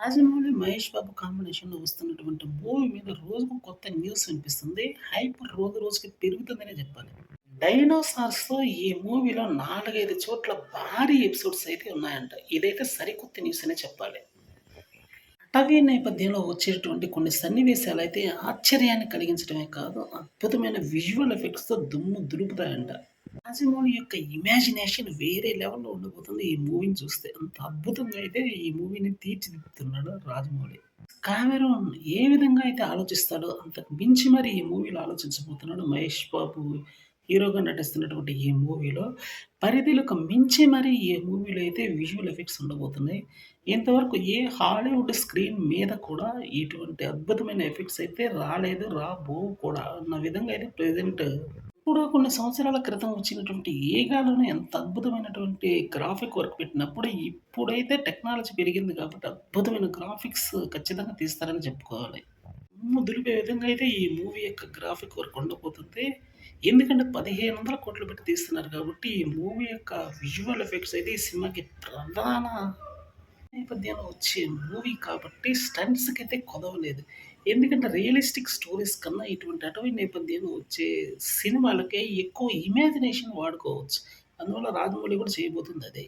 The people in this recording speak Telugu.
రాజమౌళి, మహేష్ బాబు కాంబినేషన్‌లో వస్తున్నటువంటి మూవీ మీద రోజుకో కొత్త న్యూస్ వినిపిస్తుంది. హైప్ రోజు రోజుకి పెరుగుతుందనే జెప్పాలి. 'డైనోసార్స్‌తో' ఈ మూవీలో 4, 5 చోట్ల భారీ ఎపిసోడ్స్ అయితే ఉన్నాయంట. ఇదైతే సరికొత్త న్యూస్ అనే చెప్పాలి. అటవీ నేపథ్యంలో వచ్చేటువంటి కొన్ని సన్నివేశాలైతే ఆశ్చర్యాన్ని కలిగించడమే కాదు, అద్భుతమైన విజువల్ ఎఫెక్ట్స్‌తో దుమ్ము దులుపుతాయంట. రాజమౌళి యొక్క ఇమాజినేషన్ వేరే లెవెల్‌లో ఉండబోతుంది ఈ మూవీని చూస్తే. అంత అద్భుతంగా అయితే ఈ మూవీని తీర్చిదిద్దుతున్నాడు రాజమౌళి. 'కామెరూన్' ఏ విధంగా అయితే ఆలోచిస్తాడో అంతకు మించి మరి ఈ మూవీలో ఆలోచించబోతున్నాడు మహేష్ బాబు హీరోగా నటిస్తున్నటువంటి ఈ మూవీలో. పరిధులకు మించి మరి ఈ మూవీలో అయితే విజువల్ ఎఫెక్ట్స్ ఉండబోతున్నాయి. ఇంతవరకు ఏ హాలీవుడ్ స్క్రీన్ మీద కూడా ఇటువంటి అద్భుతమైన ఎఫెక్ట్స్ అయితే రాలేదు, రాబోవు కూడా అన్న విధంగా అయితే ప్రెజెంట్ ఇప్పుడు కొన్ని సంవత్సరాల క్రితం వచ్చినటువంటి 'ఏగాలోనే' ఎంత అద్భుతమైనటువంటి గ్రాఫిక్ వర్క్ పెట్టినప్పుడు, ఇప్పుడైతే టెక్నాలజీ పెరిగింది కాబట్టి అద్భుతమైన గ్రాఫిక్స్ ఖచ్చితంగా తీస్తారని చెప్పుకోవాలి. దుమ్ము దులిపే విధంగా అయితే ఈ మూవీ యొక్క గ్రాఫిక్ వర్క్ ఉండబోతుంది. ఎందుకంటే 1500,00,00,000 పెట్టి తీస్తున్నారు కాబట్టి, ఈ మూవీ యొక్క విజువల్ ఎఫెక్ట్స్ అయితే ఈ సినిమాకి ప్రధాన నేపథ్యంలో వచ్చే మూవీ కాబట్టి స్టంట్స్‌కైతే కొదవలేదు. ఎందుకంటే రియలిస్టిక్ స్టోరీస్ కన్నా ఇటువంటి అటవీ నేపథ్యంలో వచ్చే సినిమాలకే ఎక్కువ ఇమాజినేషన్ వాడుకోవచ్చు. అందువల్ల రాజమౌళి కూడా చేయబోతుంది అదే.